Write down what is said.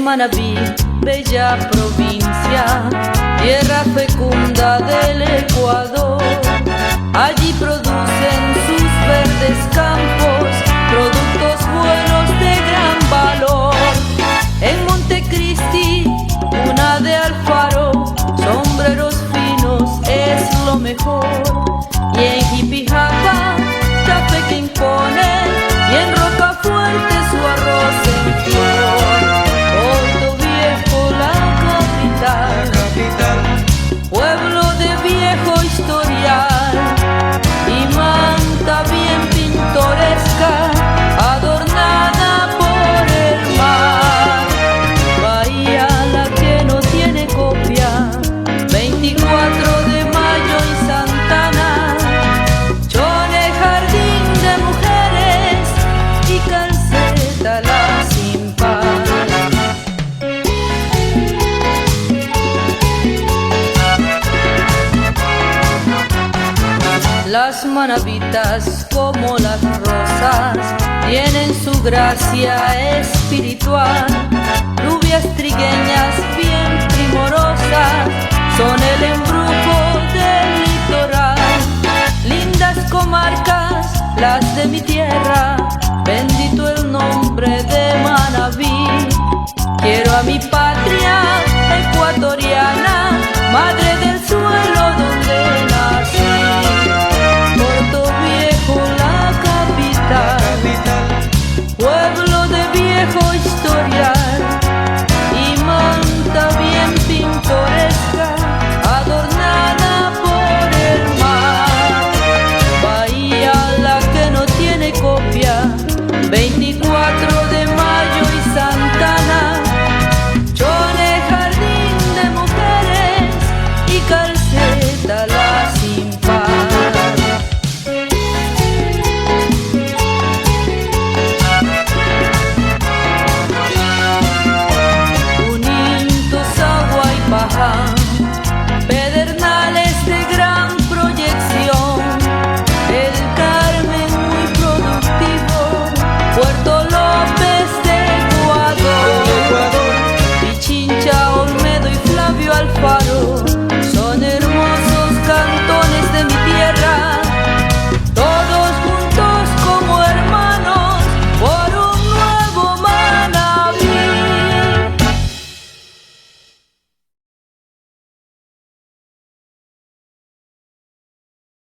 Manabí, bella provincia, tierra fecunda del Ecuador. Allí producen sus verdes campos productos buenos de gran valor. En Montecristi, cuna de Alfaro, sombreros finos es lo mejor. Y en Jipijapa, café que impone, y en Rocafuerte su arroz en flor. Porto Viejo, la capital, pueblo de viejo historial, y Manta bien pintoresca, adornada por el mar. Bahía la que no tiene copia, 24 de mayo y Santana, Chone jardín de mujeres y Calceta la sin par. Las manabitas como las rosas tienen su gracia espiritual. Rubias trigueñas bien primorosas son el embrujo del litoral. Lindas comarcas las de mi tierra, bendito el nombre de Manabí. Quiero a mi patria ecuatoriana, madre